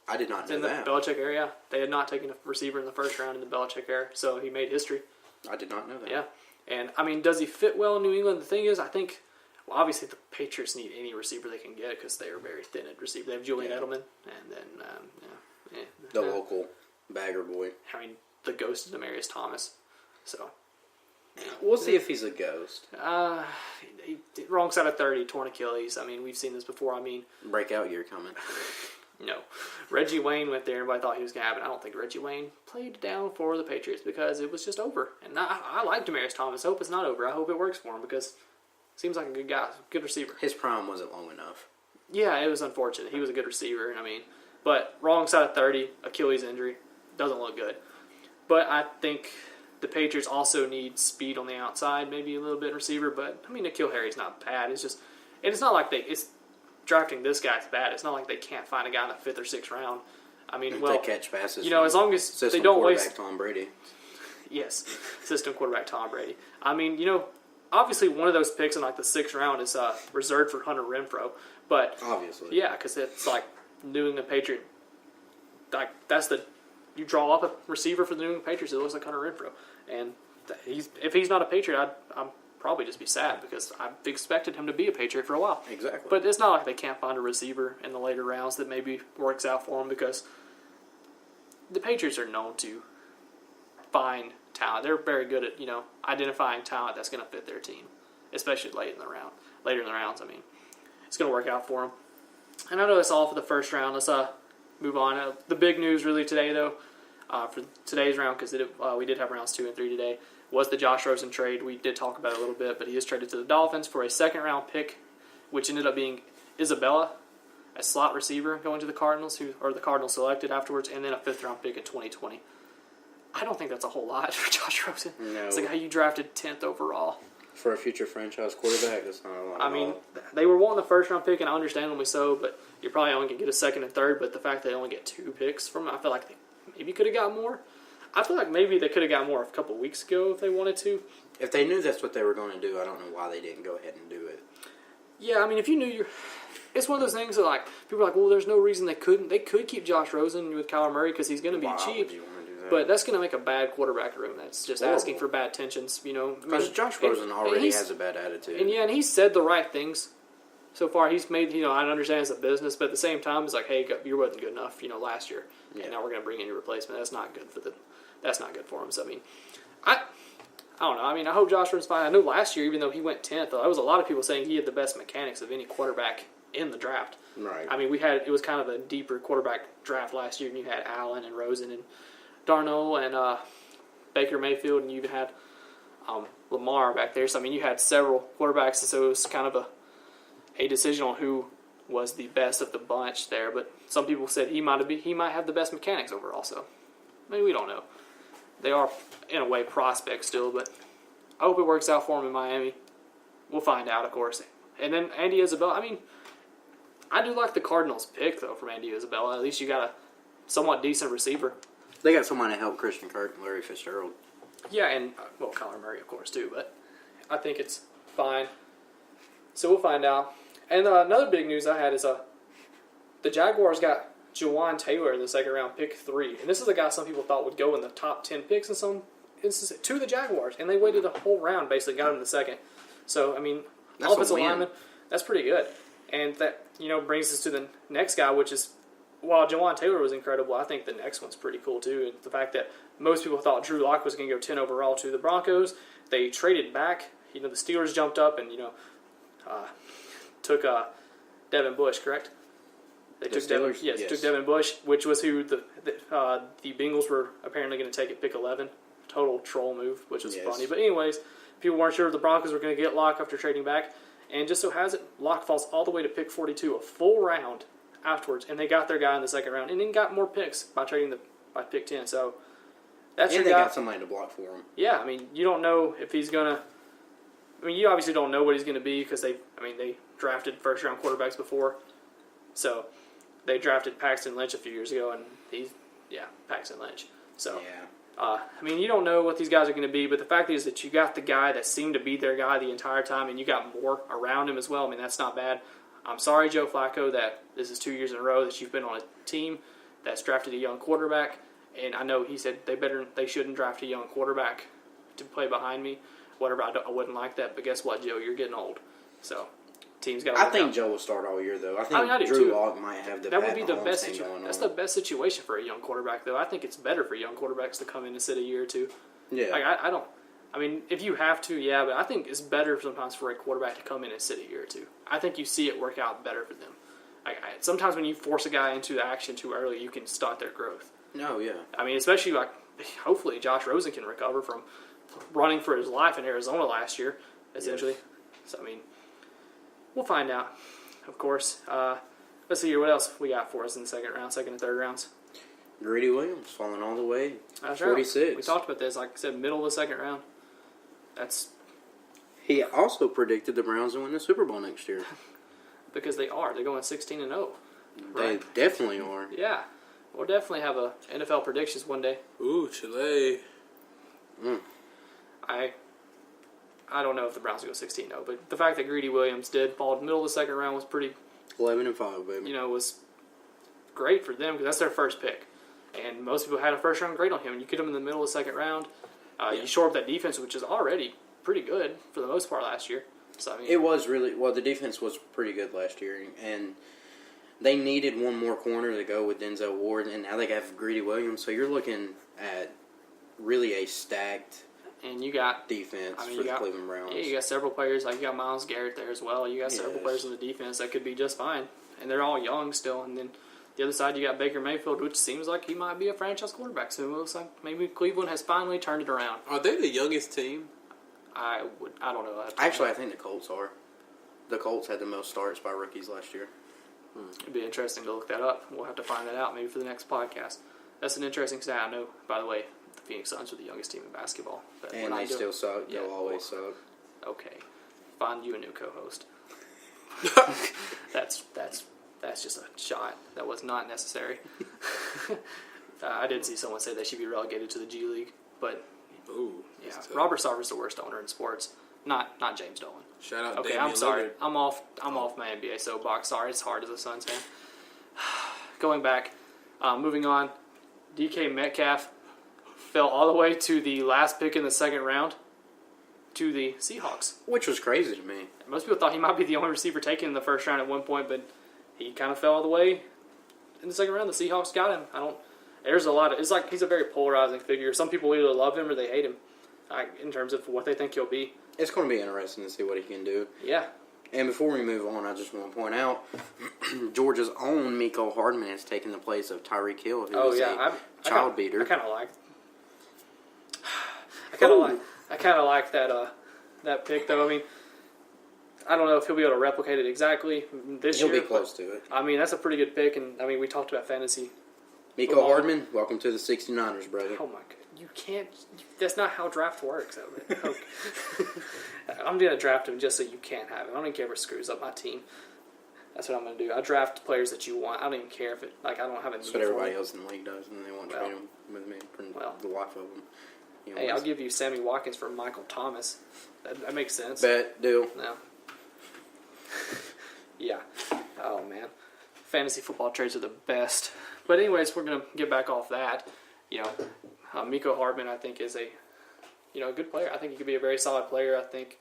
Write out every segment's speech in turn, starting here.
I did not know in the that. Belichick era. Yeah. They had not taken a receiver in the first round in the Belichick era, so he made history. I did not know that. Yeah. And, I mean, does he fit well in New England? The thing is, I think, well, obviously the Patriots need any receiver they can get because they are very thin at receiver. They have Julian Edelman, and then, the local bagger boy. I mean, the ghost of Demaryius Thomas. So, We'll see if he's a ghost. Wrong side of 30, torn Achilles. I mean, we've seen this before. I mean, Breakout year coming. no. Reggie Wayne went there. Everybody thought he was going to happen. I don't think Reggie Wayne played down for the Patriots because it was just over. And I like Demaryius Thomas. I hope it's not over. I hope it works for him because he seems like a good guy, good receiver. His prime wasn't long enough. Yeah, it was unfortunate. He was a good receiver, and I mean, but wrong side of 30, Achilles injury, doesn't look good. But I think the Patriots also need speed on the outside, maybe a little bit in receiver. But I mean, N'Keal Harry's not bad. It's just, and it's not like it's drafting this guy's bad. It's not like they can't find a guy in the 5th or 6th round. I mean, well, they catch passes. As long as they don't waste. Tom Brady. Yes, system quarterback Tom Brady. I mean, obviously one of those picks in like the 6th round is reserved for Hunter Renfrow. But obviously, yeah, because it's like New England Patriot. Like you draw up a receiver for the New England Patriots, it looks like Hunter Renfrow, and if he's not a Patriot, I'm probably just be sad because I've expected him to be a Patriot for a while. Exactly. But it's not like they can't find a receiver in the later rounds that maybe works out for them because the Patriots are known to find talent. They're very good at identifying talent that's going to fit their team, especially later in the rounds. I mean, it's going to work out for them. And I know that's all for the first round. Let's move on. The big news really today, though, for today's round, because we did have rounds 2 and 3 today, was the Josh Rosen trade. We did talk about it a little bit, but he is traded to the Dolphins for a 2nd-round pick, which ended up being Isabella, a slot receiver going to the Cardinals, the Cardinals selected afterwards, and then a 5th-round pick in 2020. I don't think that's a whole lot for Josh Rosen. No. It's like how you drafted 10th overall. For a future franchise quarterback, that's not a lot. I mean, they were wanting the 1st-round pick, and understandably so, but you're probably only going to get a 2nd and 3rd, but the fact they only get 2 picks from it, I feel like they maybe could have got more. I feel like maybe they could have got more a couple weeks ago if they wanted to. If they knew that's what they were going to do, I don't know why they didn't go ahead and do it. Yeah, I mean, if you knew it's one of those things that, like, people are like, well, there's no reason they couldn't. They could keep Josh Rosen with Kyler Murray because he's going to be cheap. Would you want to do that? But that's going to make a bad quarterback room. That's just asking for bad tensions, Because Josh Rosen already has a bad attitude. And he's said the right things so far. He's made, I understand it's a business, but at the same time, it's like, hey, you wasn't good enough, last year. Yeah. And now we're going to bring in your replacement. That's not good for him. So, I mean, I don't know. I mean, I hope Josh Rosen's fine. I know last year, even though he went 10th, there was a lot of people saying he had the best mechanics of any quarterback in the draft. Right. I mean, it was kind of a deeper quarterback draft last year, and you had Allen and Rosen and Darnold and Baker Mayfield, and you even had Lamar back there. So, I mean, you had several quarterbacks, and so it was kind of a decision on who was the best of the bunch there. But some people said he might have the best mechanics overall. So, maybe we don't know. They are, in a way, prospects still, but I hope it works out for him in Miami. We'll find out, of course. And then Andy Isabella. I mean, I do like the Cardinals' pick, though, from Andy Isabella. At least you got a somewhat decent receiver. They got someone to help Christian Kirk and Larry Fitzgerald. Yeah, and, Kyler Murray, of course, too, but I think it's fine. So we'll find out. And another big news I had is the Jaguars got Jawan Taylor in the 2nd-round, pick 3. And this is a guy some people thought would go in the top 10 picks in some instances to the Jaguars. And they waited a whole round, basically, got him in the 2nd. So, I mean, offensive lineman, that's pretty good. And that, brings us to the next guy, which is, while Jawan Taylor was incredible, I think the next one's pretty cool, too. And the fact that most people thought Drew Lock was going to go 10 overall to the Broncos. They traded back. The Steelers jumped up and, took Devin Bush, correct? They took Devin, yes, took Devin Bush, which was who the Bengals were apparently going to take at pick 11. Total troll move, which was funny. But anyways, people weren't sure if the Broncos were going to get Locke after trading back. And just so has it, Locke falls all the way to pick 42, a full round afterwards. And they got their guy in the 2nd round and then got more picks by trading by pick 10. So that's your guy. And they got somebody to block for him. Yeah, I mean, you don't know if he's going to... I mean, you obviously don't know what he's going to be because they drafted 1st-round quarterbacks before. So they drafted Paxton Lynch a few years ago, and Paxton Lynch. So, I mean, you don't know what these guys are going to be, but the fact is that you got the guy that seemed to be their guy the entire time, and you got more around him as well. I mean, that's not bad. I'm sorry, Joe Flacco, that this is 2 years in a row that you've been on a team that's drafted a young quarterback, and I know he said they shouldn't draft a young quarterback to play behind me. Whatever, I wouldn't like that. But guess what, Joe? You're getting old, so teams got. I think Joe will start all year though. I think Drew Lock might have the. That would be the Mahomes best. thing going That's on. the best situation for a young quarterback, though. I think it's better for young quarterbacks to come in and sit a year or two. Yeah. Like I don't. I mean, if you have to, yeah, but I think it's better sometimes for a quarterback to come in and sit a year or two. I think you see it work out better for them. Sometimes when you force a guy into action too early, you can stunt their growth. No, yeah. I mean, especially like hopefully Josh Rosen can recover from running for his life in Arizona last year, essentially. Yes. So I mean, we'll find out. Of course. Let's see here. What else we got for us in the second and third rounds? Greedy Williams falling all the way. That's 46. Right. We talked about this. Like I said, middle of the second round. He also predicted the Browns to win the Super Bowl next year. Because they are. They're going 16-0. They definitely are. Yeah. We'll definitely have a NFL predictions one day. Ooh, Chile. I don't know if the Browns will go 16-0, but the fact that Greedy Williams did fall in the middle of the second round was pretty, 11-5, baby. was great for them because that's their first pick. And most people had a first round grade on him, and you get him in the middle of the second round. You shore up that defense, which is already pretty good for the most part last year. So I mean, it was really the defense was pretty good last year, and they needed one more corner to go with Denzel Ward, and now they have Greedy Williams. So you're looking at really a stacked and you got defense for the Cleveland Browns. Yeah, you got several players. Like you got Myles Garrett there as well. You got several players on the defense that could be just fine, and they're all young still. And then the other side, you got Baker Mayfield, which seems like he might be a franchise quarterback. So it looks like maybe Cleveland has finally turned it around. Are they the youngest team? I don't know. Actually, I think the Colts are. The Colts had the most starts by rookies last year. It'd be interesting to look that up. We'll have to find that out maybe for the next podcast. That's an interesting stat. I know, by the way, the Phoenix Suns are the youngest team in basketball. And they still suck. They'll always suck. Okay. Find you a new co-host. That's just a shot. That was not necessary. I did see someone say they should be relegated to the G League, but Ooh, yeah, Robert Sarver's the worst owner in sports. Not James Dolan. Shout out. Okay, Damian I'm sorry. Lillard. I'm off my NBA soapbox. Sorry, it's hard as a Suns fan. Going back, moving on. DK Metcalf fell all the way to the last pick in the second round to the Seahawks. Which was crazy to me. Most people thought he might be the only receiver taken in the first round at one point, but he kind of fell all the way in the second round. The Seahawks got him. There's a lot of. It's like he's a very polarizing figure. Some people either love him or they hate him, in terms of what they think he'll be. It's going to be interesting to see what he can do. Yeah. And before we move on, I just want to point out Georgia's own Miko Hardman has taken the place of Tyreek Hill, who was a child beater. I kind of like. I kind of like that pick though. I mean, I don't know if he'll be able to replicate it exactly this year. He'll be close to it. I mean, that's a pretty good pick, and I mean, we talked about fantasy. Miko Hardman, welcome to the 69ers, brother. Oh my god, you can't. That's not how draft works. Okay. I'm gonna draft him just so you can't have him. I don't even care if it screws up my team. That's what I'm gonna do. I draft players that you want. I don't even care if it. Like I don't have a need. That's what everybody else in the league does, and they want to trade him with me for the life of them. Hey, I'll give you Sammy Watkins for Michael Thomas. That makes sense. Bet, deal. No. Yeah. Oh, man. Fantasy football trades are the best. But anyways, we're going to get back off that. Miko Hardman, I think, is a good player. I think he could be a very solid player. I think,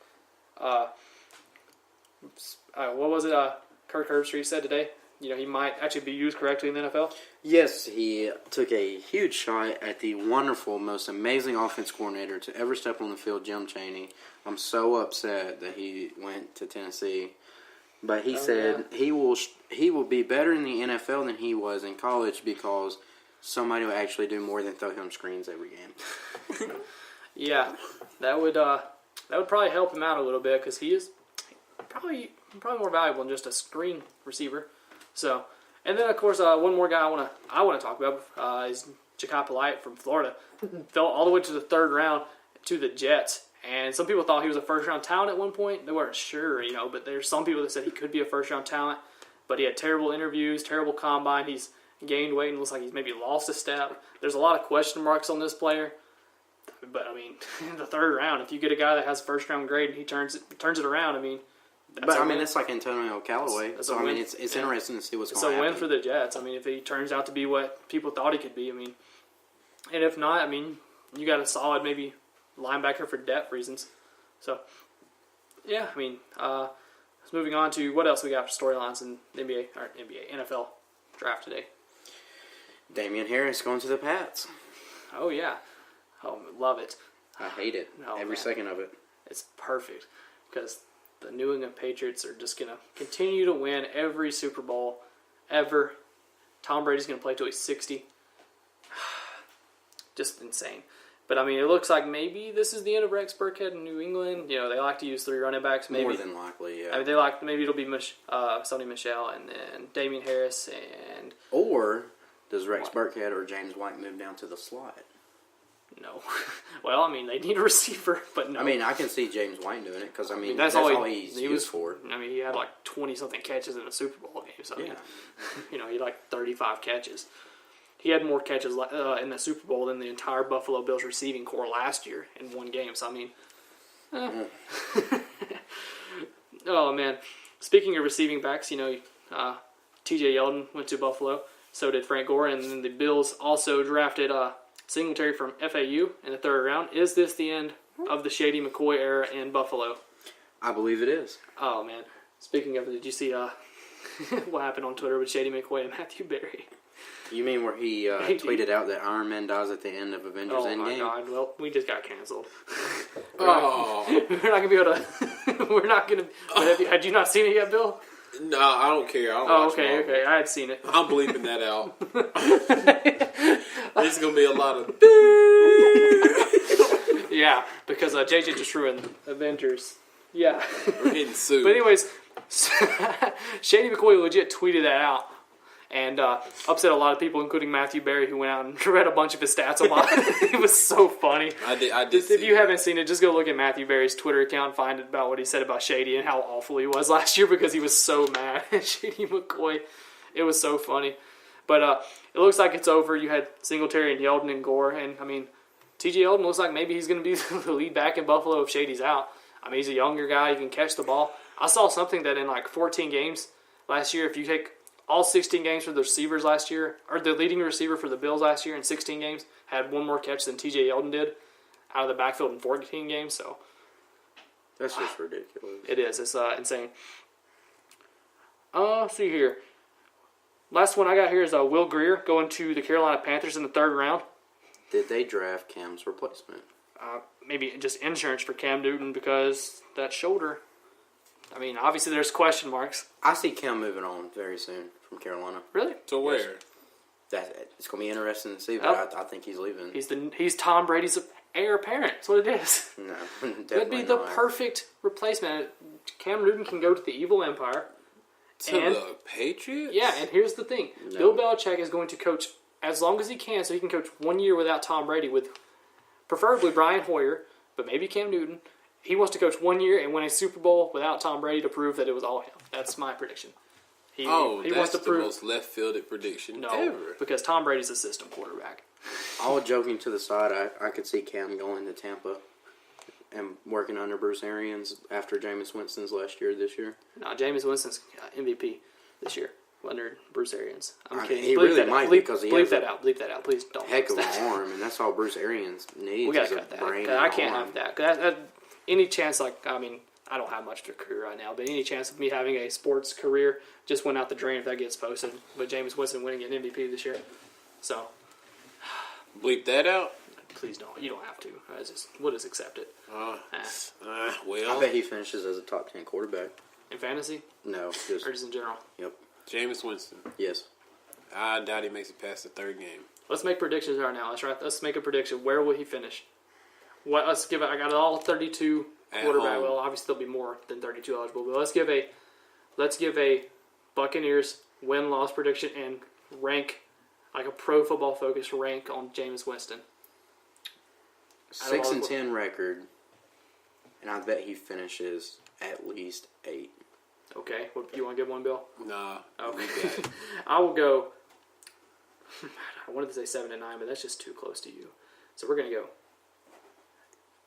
what was it Kirk Herbstreit said today? He might actually be used correctly in the NFL. Yes, he took a huge shot at the wonderful, most amazing offense coordinator to ever step on the field, Jim Chaney. I'm so upset that he went to Tennessee. But he said he will be better in the NFL than he was in college because somebody will actually do more than throw him screens every game. Yeah, that would probably help him out a little bit because he is probably more valuable than just a screen receiver. So, and then of course one more guy I want to talk about is Ja'Kai Polite from Florida. Fell all the way to the third round to the Jets. And some people thought he was a first-round talent at one point. They weren't sure, but there's some people that said he could be a first-round talent. But he had terrible interviews, terrible combine. He's gained weight and looks like he's maybe lost a step. There's a lot of question marks on this player. But, I mean, in the third round, if you get a guy that has a first-round grade and he turns it around, I mean, But I mean, that's like Antonio Callaway. That's So a I mean, win. it's Yeah. interesting to see what's It's going a to happen. win for the Jets. I mean, if he turns out to be what people thought he could be, I mean, and if not, I mean, you got a solid maybe linebacker for depth reasons. So, yeah, I mean, moving on to what else we got for storylines in the NFL draft today. Damian Harris going to the Pats. Oh yeah, oh love it. I hate it. Oh, Every man. second of it. It's perfect because the New England Patriots are just gonna continue to win every Super Bowl ever. Tom Brady's gonna play till he's 60. Just insane. But I mean, it looks like maybe this is the end of Rex Burkhead in New England. You know, they like to use 3 running backs. Maybe More than likely, yeah. I mean, maybe it'll be Sonny Michel and then Damian Harris and Or does Rex Burkhead or James White move down to the slot? no. Well, I mean, they need a receiver, but no. I mean, I can see James White doing it because, I mean, that's all all he's he used was for. I mean, he had like 20-something catches in a Super Bowl game. So, Yeah. he had like 35 catches. He had more catches in the Super Bowl than the entire Buffalo Bills receiving core last year in one game. So, I mean, oh, man. Speaking of receiving backs, you know, T.J. Yeldon went to Buffalo. So did Frank Gore. And then the Bills also drafted Singletary from FAU in the 3rd round. Is this the end of the Shady McCoy era in Buffalo? I believe it is. Oh, man. Speaking of, did you see what happened on Twitter with Shady McCoy and Matthew Berry? You mean where he tweeted out that Iron Man dies at the end of Avengers Oh, Endgame? my God. Well, we just got canceled. Oh. We're not going to be able to... We're not going to... Had you not seen it yet, Bill? No, I don't care. I don't Oh, watch okay, Marvel. okay. I had seen it. I'm bleeping that out. There's going to be a lot of... Yeah, because JJ just ruined Avengers. Yeah. We're getting sued. But anyways, Shady McCoy legit tweeted that out and upset a lot of people, including Matthew Berry, who went out and read a bunch of his stats online. It was so funny. I did If see you that. haven't seen it, just go look at Matthew Berry's Twitter account and find about what he said about Shady and how awful he was last year because he was so mad at Shady McCoy. It was so funny. But it looks like it's over. You had Singletary and Yeldon and Gore. And, I mean, T.J. Yeldon looks like maybe he's going to be the lead back in Buffalo if Shady's out. I mean, he's a younger guy. He can catch the ball. I saw something that in like 14 games last year, if you take all 16 games for the receivers last year, or the leading receiver for the Bills last year in 16 games, had one more catch than T.J. Yeldon did out of the backfield in 14 games. So That's just ridiculous. it is. It's insane. See here. Last one I got here is Will Greer going to the Carolina Panthers in the 3rd round. Did they draft Cam's replacement? Maybe just insurance for Cam Newton because that shoulder. I mean, obviously there's question marks. I see Cam moving on very soon from Carolina. Really? To where? It's going to be interesting to see, but Oh. I think he's leaving. He's Tom Brady's heir apparent. That's what it is. No, That'd definitely be the not. perfect replacement. Cam Newton can go to the evil empire. To And- the Patriots? Yeah, and here's the thing. No. Bill Belichick is going to coach as long as he can so he can coach 1 year without Tom Brady with preferably Brian Hoyer, but maybe Cam Newton. He wants to coach 1 year and win a Super Bowl without Tom Brady to prove that it was all him. That's my prediction. He That's wants to the prove most left-fielded prediction no, ever. because Tom Brady's a system quarterback. All joking to the side, I could see Cam going to Tampa and working under Bruce Arians after Jameis Winston's last year this year. No, Jameis Winston's MVP this year under Bruce Arians. I'm I- kidding. he Bleep really that might out. because he bleep has that a out. Bleep that out. Please don't. Heck of use that. an arm, and that's all Bruce Arians needs. We gotta is a cut that. brain 'Cause and I can't arm. have that. 'Cause that. Any chance, I don't have much of a career right now, but any chance of me having a sports career just went out the drain if that gets posted. But Jameis Winston winning an MVP this year, so Bleep that out? please don't. You don't have to. We'll just accept it. Well, I bet he finishes as a top 10 quarterback. In fantasy No, or just in general. yep, Jameis Winston. yes. I doubt he makes it past the 3rd game. Let's make predictions right now. Let's make a prediction. Where will he finish? Let's give it. I got it all 32 At quarterback. home. Well, obviously there'll be more than 32 eligible, but let's give a Buccaneers win-loss prediction and rank like a pro football focus rank on Jameis Winston. 6-10 record, and I bet he finishes at least 8. Okay, you want to give one, Bill? Nah. Okay. we got it. I will go. I wanted to say 7-9, but that's just too close to you. So we're gonna go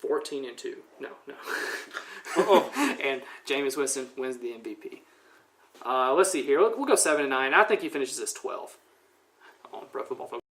14-2. No. And Jameis Winston wins the MVP. Let's see here. We'll go 7-9. I think he finishes as 12 on Pro Football Focus.